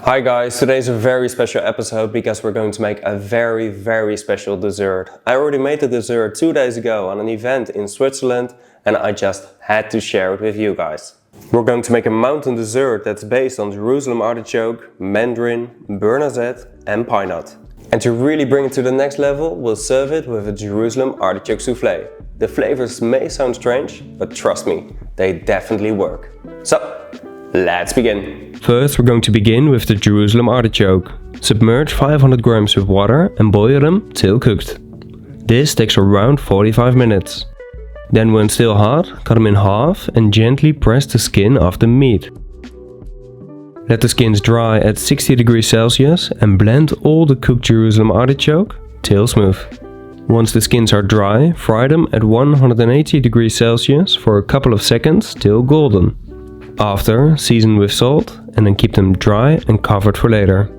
Hi guys, today's a very special episode because we're going to make a very special dessert. I already made the dessert 2 days ago on an event in Switzerland and I just had to share it with you guys. We're going to make a mountain dessert that's based on Jerusalem artichoke, mandarin, beurre noisette and pine nut. And to really bring it to the next level, we'll serve it with a Jerusalem artichoke soufflé. The flavors may sound strange, but trust me, they definitely work. So, let's begin. First, we're going to begin with the Jerusalem artichoke. Submerge 500 grams with water and boil them till cooked. This takes around 45 minutes. Then when still hot, cut them in half and gently press the skin off the meat. Let the skins dry at 60 degrees Celsius and blend all the cooked Jerusalem artichoke till smooth. Once the skins are dry, fry them at 180 degrees Celsius for a couple of seconds till golden. After, season with salt and then keep them dry and covered for later.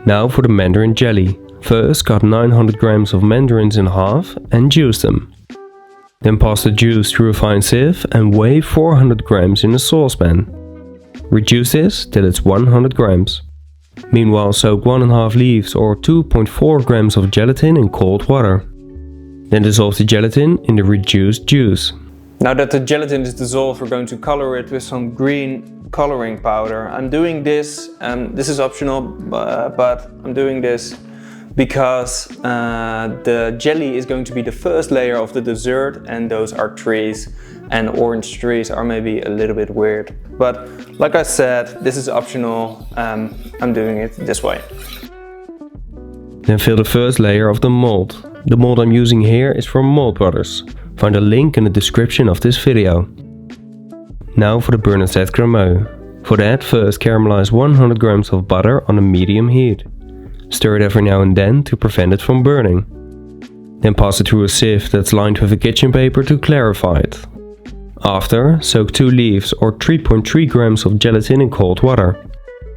Now for the mandarin jelly. First, cut 900 grams of mandarins in half and juice them. Then pass the juice through a fine sieve and weigh 400 grams in a saucepan. Reduce this till it's 100 grams. Meanwhile, soak 1½ leaves or 2.4 grams of gelatin in cold water. Then dissolve the gelatin in the reduced juice. Now that the gelatin is dissolved, we're going to color it with some green coloring powder. I'm doing this, this is optional, but I'm doing this because the jelly is going to be the first layer of the dessert and those are trees, and orange trees are maybe a little bit weird. But like I said, this is optional, I'm doing it this way. Then fill the first layer of the mold. The mold I'm using here is from Mold Brothers. Find a link in the description of this video. Now for the beurre noisette cremeux. For that, first caramelize 100 grams of butter on a medium heat. Stir it every now and then to prevent it from burning. Then pass it through a sieve that's lined with a kitchen paper to clarify it. After, soak 2 leaves or 3.3 grams of gelatin in cold water.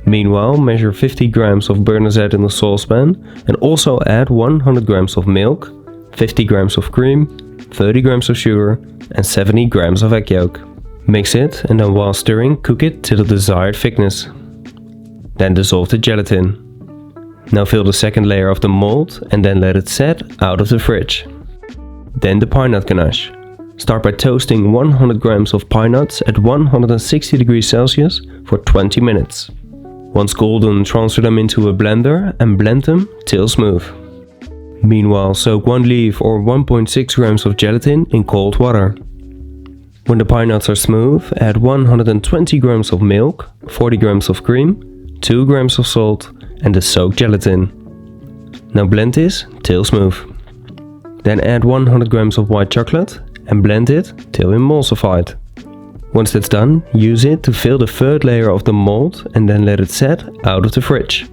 Meanwhile, measure 50 grams of beurre noisette in a saucepan and also add 100 grams of milk, 50 grams of cream, 30 grams of sugar and 70 grams of egg yolk. Mix it and then while stirring, cook it to the desired thickness. Then dissolve the gelatin. Now fill the second layer of the mold and then let it set out of the fridge. Then the pine nut ganache. Start by toasting 100 grams of pine nuts at 160 degrees Celsius for 20 minutes. Once golden, transfer them into a blender and blend them till smooth. Meanwhile, soak 1 leaf or 1.6 grams of gelatin in cold water. When the pine nuts are smooth, add 120 grams of milk, 40 grams of cream, 2 grams of salt and the soaked gelatin. Now blend this till smooth. Then add 100 grams of white chocolate and blend it till emulsified. Once that's done, use it to fill the third layer of the mold and then let it set out of the fridge.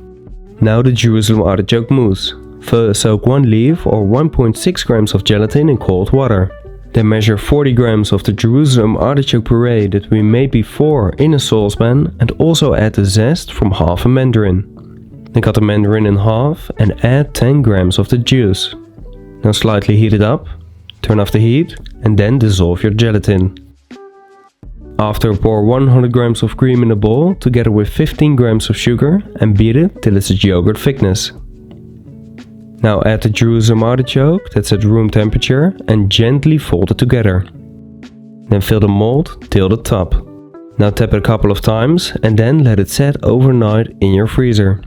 Now the Jerusalem artichoke mousse. First, soak 1 leaf or 1.6 grams of gelatin in cold water. Then measure 40 grams of the Jerusalem artichoke puree that we made before in a saucepan and also add the zest from half a mandarin. Then cut the mandarin in half and add 10 grams of the juice. Now slightly heat it up, turn off the heat and then dissolve your gelatin. After, pour 100 grams of cream in a bowl together with 15 grams of sugar and beat it till it's a yogurt thickness. Now add the Jerusalem artichoke that's at room temperature and gently fold it together. Then fill the mold till the top. Now tap it a couple of times and then let it set overnight in your freezer.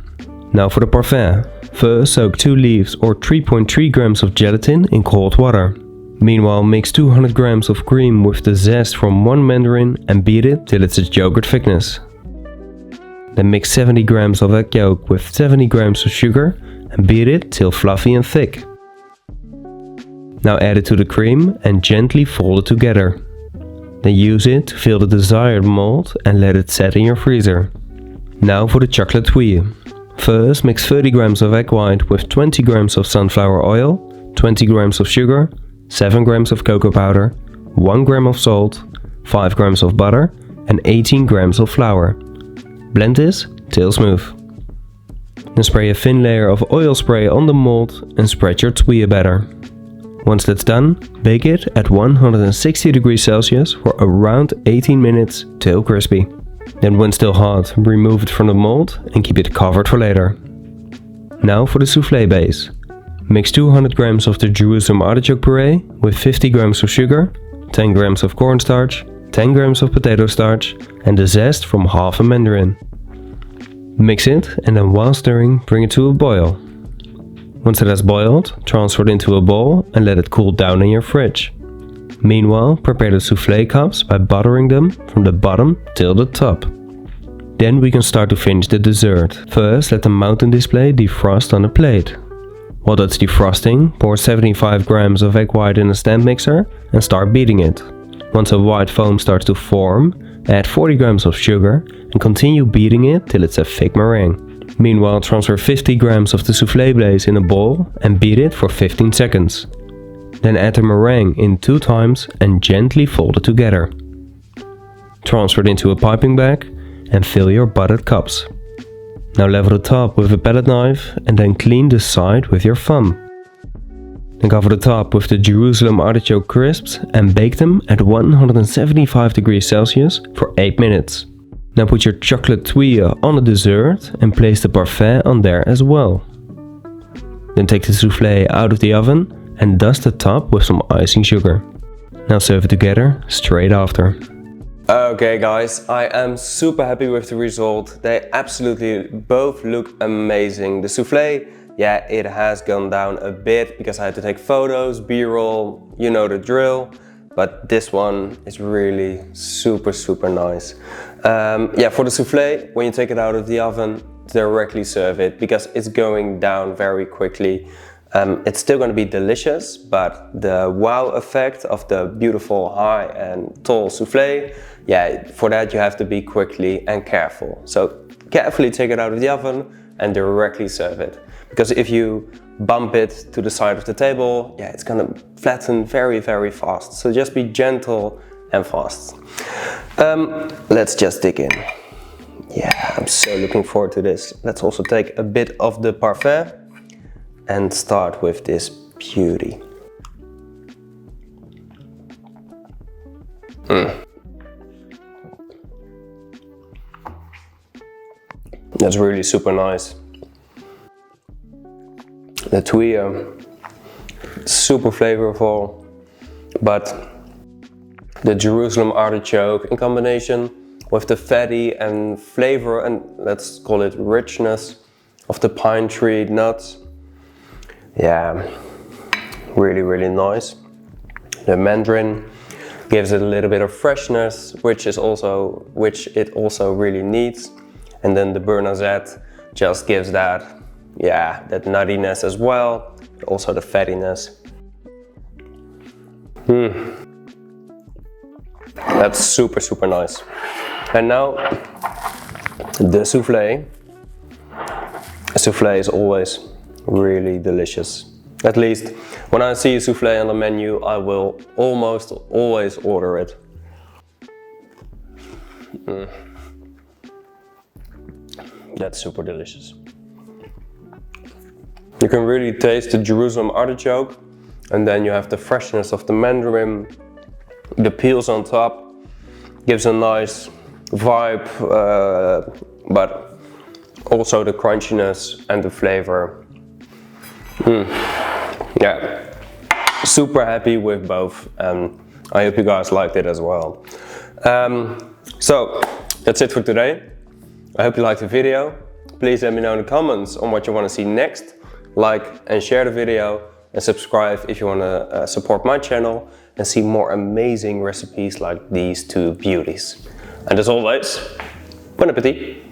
Now for the parfait. First, soak 2 leaves or 3.3 grams of gelatin in cold water. Meanwhile, mix 200 grams of cream with the zest from 1 mandarin and beat it till it's a yogurt thickness. Then mix 70 grams of egg yolk with 70 grams of sugar and beat it till fluffy and thick. Now add it to the cream and gently fold it together. Then use it to fill the desired mold and let it set in your freezer. Now for the chocolate tuile. First, mix 30 grams of egg white with 20 grams of sunflower oil, 20 grams of sugar, 7 grams of cocoa powder, 1 gram of salt, 5 grams of butter and 18 grams of flour. Blend this till smooth. Then spray a thin layer of oil spray on the mold and spread your tuile batter. Once that's done, bake it at 160 degrees Celsius for around 18 minutes till crispy. Then when still hot, remove it from the mold and keep it covered for later. Now for the soufflé base. Mix 200 grams of the Jerusalem artichoke puree with 50 grams of sugar, 10 grams of cornstarch, 10 grams of potato starch and the zest from half a mandarin. Mix it and then while stirring, bring it to a boil. Once it has boiled, transfer it into a bowl and let it cool down in your fridge. Meanwhile, prepare the soufflé cups by buttering them from the bottom till the top. Then we can start to finish the dessert. First, let the mountain display defrost on a plate. While that's defrosting, pour 75 grams of egg white in a stand mixer and start beating it. Once a white foam starts to form, add 40 grams of sugar and continue beating it till it's a thick meringue. Meanwhile, transfer 50 grams of the soufflé base in a bowl and beat it for 15 seconds. Then add the meringue in 2 times and gently fold it together. Transfer it into a piping bag and fill your buttered cups. Now level the top with a palette knife and then clean the side with your thumb. Then cover the top with the Jerusalem artichoke crisps and bake them at 175 degrees Celsius for 8 minutes. Now put your chocolate tuile on the dessert and place the parfait on there as well. Then take the soufflé out of the oven and dust the top with some icing sugar. Now serve it together straight after. Okay guys, I am super happy with the result. They absolutely both look amazing. The soufflé, yeah, it has gone down a bit because I had to take photos, b-roll, you know the drill. But this one is really super nice. Yeah, for the soufflé, when you take it out of the oven, directly serve it because it's going down very quickly. It's still going to be delicious, but the wow effect of the beautiful high and tall soufflé, yeah, for that you have to be quickly and careful. So carefully take it out of the oven and directly serve it. Because if you bump it to the side of the table, yeah, it's gonna flatten very fast. So just be gentle and fast. Let's just dig in. Yeah, I'm so looking forward to this. Let's also take a bit of the parfait and start with this beauty. That's really super nice. The tuile, super flavorful, but the Jerusalem artichoke in combination with the fatty and flavor and let's call it richness of the pine tree nuts. Yeah, really nice. The mandarin gives it a little bit of freshness, which it also really needs. And then the beurre noisette just gives that, yeah, that nuttiness as well, but also the fattiness. That's super nice. And now the soufflé. A soufflé is always really delicious. At least when I see a soufflé on the menu, I will almost always order it. That's super delicious. You can really taste the Jerusalem artichoke, and then you have the freshness of the mandarin, the peels on top, gives a nice vibe, but also the crunchiness and the flavor. Yeah, super happy with both, and I hope you guys liked it as well. So that's it for today. I hope you liked the video. Please let me know in the comments on what you want to see next. Like and share the video and subscribe if you want to support my channel and see more amazing recipes like these two beauties. And as always, bon appetit!